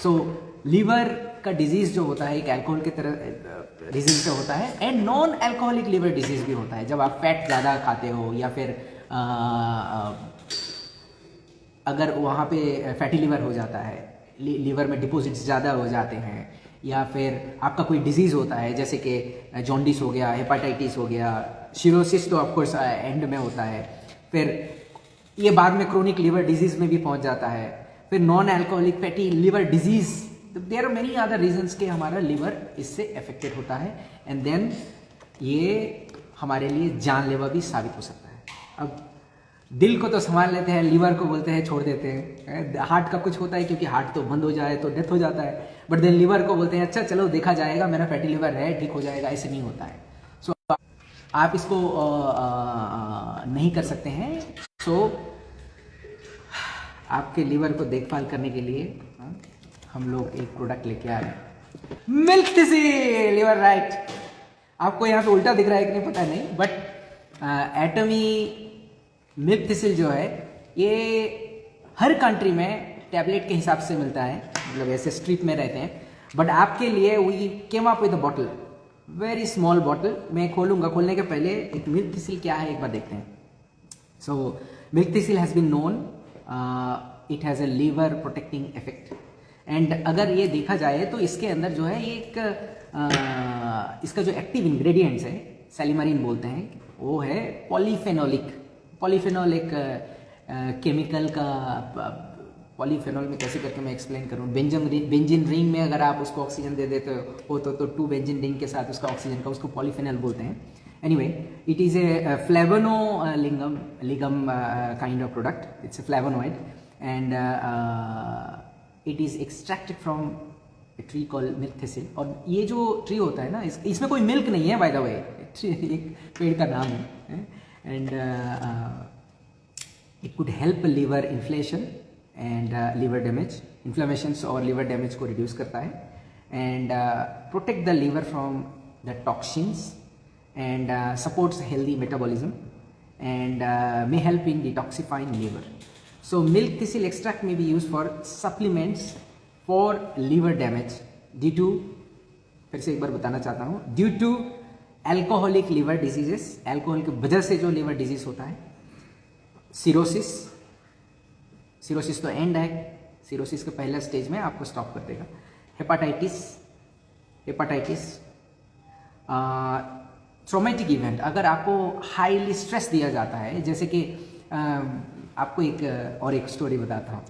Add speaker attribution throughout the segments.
Speaker 1: सो liver का disease जो होता है एक अल्कोहल की तरह डिजीज़ से होता है, and non alcoholic liver disease भी होता है जब आप फैट ज़्यादा खाते हो या फिर अगर वहाँ पे फैटी लीवर हो जाता है, लीवर में डिपॉजिट्स ज़्यादा हो जाते हैं, या फिर आपका कोई डिजीज़ होता है जैसे कि जॉन्डिस हो गया, हेपाटाइटिस हो गया, सिरोसिस तो ऑफकोर्स एंड में होता है, फिर ये बाद में क्रोनिक लीवर डिजीज़ में भी पहुँच जाता है, फिर non alcoholic fatty liver disease, there are many other reasons के हमारा लीवर इससे अफेक्टेड होता है, एंड देन ये हमारे लिए जानलेवा भी साबित हो सकता है। अब दिल को तो संभाल लेते हैं, लीवर को बोलते हैं छोड़ देते हैं, हार्ट का कुछ होता है क्योंकि हार्ट तो बंद हो जाए तो डेथ हो जाता है, बट देन लीवर को बोलते हैं अच्छा चलो देखा जाएगा, मेरा फैटी लीवर है, ठीक हो जाएगा, ऐसे नहीं होता है। सो आप इसको नहीं कर सकते हैं। सो आपके लीवर को देखभाल करने के लिए हम लोग एक प्रोडक्ट लेके आ रहे हैं, मिल्क तिसिल, लीवर राइट। आपको यहाँ पे उल्टा दिख रहा है कि नहीं पता नहीं, बट एटमी मिल्क तिसिल जो है ये हर कंट्री में टैबलेट के हिसाब से मिलता है, मतलब ऐसे स्ट्रिप में रहते हैं, बट आपके लिए we came up with a bottle, very small bottle. मैं खोलूंगा, खोलने के पहले एक मिल्क तिसिल क्या है एक बार देखते हैं। So milk thistle has been known, it has a liver protecting effect, and अगर ये देखा जाए तो इसके अंदर जो है एक इसका जो एक्टिव इंग्रेडिएंट्स है, सैलिमरीन बोलते हैं, वो है पॉलीफेनोलिक। पॉलीफेनॉल एक केमिकल का, पॉलीफेनॉल में कैसे करके मैं एक्सप्लेन करूँ, बेंजीन रिंग में अगर आप उसको ऑक्सीजन दे देते हो तो 2 बेंजीन रिंग के साथ उसका ऑक्सीजन का, उसको पॉलीफेनॉल बोलते हैं। Anyway it is a flavonolignan kind of product, it's a flavonoid, and it is extracted from a tree called milk thistle. और ये जो ट्री होता है ना, इसमें कोई मिल्क नहीं है बाय द वे, एक पेड़ का नाम है, and it could help liver inflammation and liver damage, inflammations और liver damage को reduce करता है, and protect the liver from the toxins, and supports healthy metabolism, and may help in detoxifying liver. So milk thistle extract may be used for supplements for liver damage due to, फिर से एक बार बताना चाहता हूँ, due to alcoholic liver diseases, alcohol की वजह से जो लीवर डिजीज होता है, सिरोसिस, सिरोसिस तो एंड है, सिरोसिस के पहला स्टेज में आपको स्टॉप कर देगा, हेपाटाइटिस, ट्रॉमेटिक इवेंट, अगर आपको हाईली स्ट्रेस दिया जाता है, जैसे कि आपको एक स्टोरी बताता हूँ।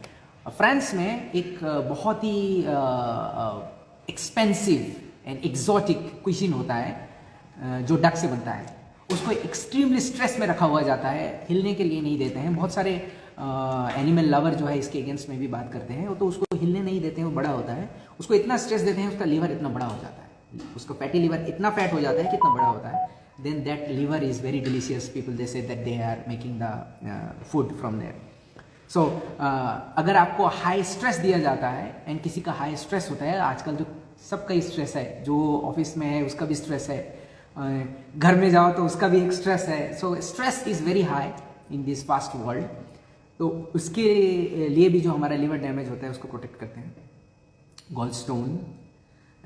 Speaker 1: फ्रांस में एक बहुत ही एक्सपेंसिव एंड एक्सोटिक क्विजीन होता है जो डक से बनता है, उसको एक्सट्रीमली स्ट्रेस में रखा हुआ जाता है, हिलने के लिए नहीं देते हैं। बहुत सारे एनिमल लवर जो है इसके अगेंस्ट में भी बात करते हैं, तो उसको हिलने नहीं देते हैं, वो बड़ा होता है, उसको इतना स्ट्रेस देते हैं, उसका लीवर इतना बड़ा हो जाता है, उसका फैटी लीवर इतना फैट हो जाता है कि इतना बड़ा होता है, then that liver is very delicious, people they say that they are making the food from there. So अगर आपको हाई स्ट्रेस दिया जाता है, एंड किसी का हाई स्ट्रेस होता है, आजकल तो सबका ही स्ट्रेस है, जो ऑफिस में है उसका भी स्ट्रेस है, घर में जाओ तो उसका भी एक स्ट्रेस है, so stress is very high in this first world. तो उसके लिए भी जो हमारा लिवर डैमेज होता है उसको प्रोटेक्ट करते हैं, गॉल स्टोन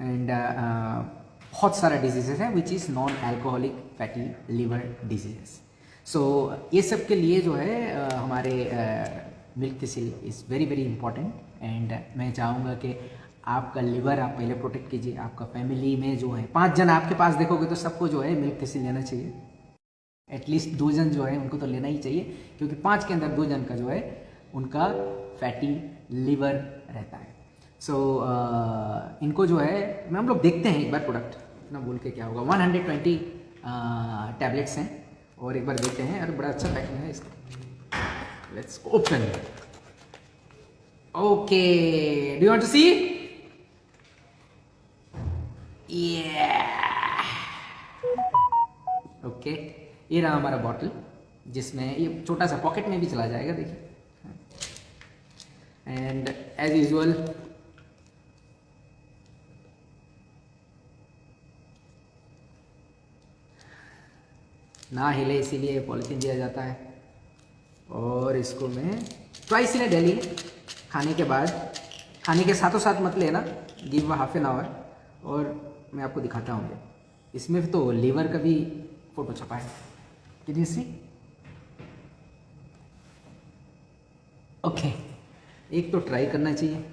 Speaker 1: एंड बहुत सारा डिजीजेस है which is non alcoholic fatty liver diseases. So ये सब के लिए जो है हमारे milk thistle is very very important, and मैं चाहूँगा कि आपका लिवर आप पहले प्रोटेक्ट कीजिए। आपका फैमिली में जो है 5 जन आपके पास देखोगे तो सबको जो है मिल्क थिसिल लेना चाहिए, एटलीस्ट 2 जन जो है उनको तो लेना ही चाहिए, क्योंकि 5 के अंदर 2 जन का जो है उनका फैटी लिवर रहता है। सो इनको जो है मैं हम लोग देखते हैं एक बार प्रोडक्ट इतना बोल के क्या होगा। 120 टैबलेट्स हैं, और एक बार देखते हैं। अरे बड़ा अच्छा पैकिंग है इसका, let's open. Okay, do you want to see? Okay, ये रहा हमारा बॉटल, जिसमें ये छोटा सा पॉकेट में भी चला जाएगा, देखिए। एंड एज यूजुअल ना हिले इसीलिए पॉलिथीन दिया जाता है, और इसको मैं ट्वाइस इन अ डेली खाने के बाद खाने के साथों साथ मत लेना, गिव हाफ एन आवर। और मैं आपको दिखाता हूँ, इसमें तो लीवर का भी फोटो छपा है, कैन यू सी? ओके, एक तो ट्राई करना चाहिए,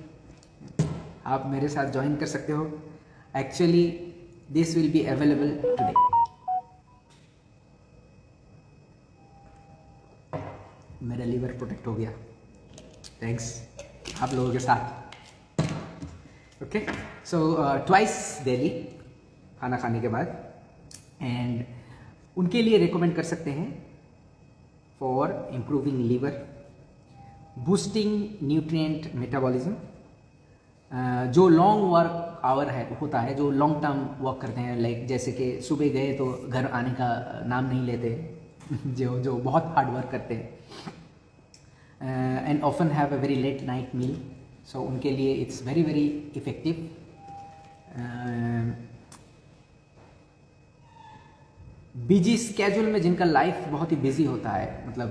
Speaker 1: आप मेरे साथ ज्वाइन कर सकते हो। Actually this will be available today. मेरा लीवर प्रोटेक्ट हो गया थैंक्स आप लोगों के साथ। ओके, सो ट्वाइस डेली खाना खाने के बाद, एंड उनके लिए रिकमेंड कर सकते हैं for improving liver, boosting nutrient metabolism. जो लॉन्ग वर्क आवर है होता है, जो लॉन्ग टर्म वर्क करते हैं, लाइक जैसे कि सुबह गए तो घर आने का नाम नहीं लेते जो बहुत हार्ड वर्क करते हैं, and often have a very late night meal, so उनके लिए it's very very effective. Busy schedule में जिनका लाइफ बहुत ही बिजी होता है, मतलब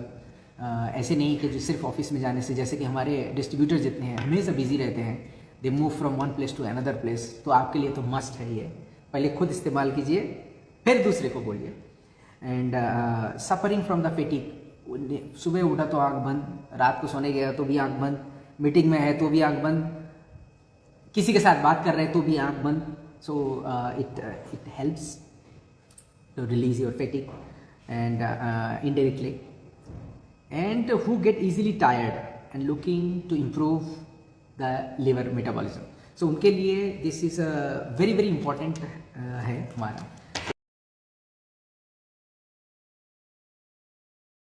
Speaker 1: ऐसे नहीं कि जो सिर्फ ऑफिस में जाने से, जैसे कि हमारे डिस्ट्रीब्यूटर जितने हैं हमेशा बिजी रहते हैं, they move from one place to another place, तो आपके लिए तो मस्ट है ये, पहले खुद इस्तेमाल कीजिए फिर दूसरे को बोलिए। And suffering from the fatigue, सुबह उठा तो आँख बंद, रात को सोने गया तो भी आँख बंद, मीटिंग में है तो भी आँख बंद, किसी के साथ बात कर रहे हैं तो भी आँख बंद, so it helps to release your fatigue and indirectly, and who get easily tired and looking to improve the liver metabolism, so उनके लिए this is a very very important है हमारा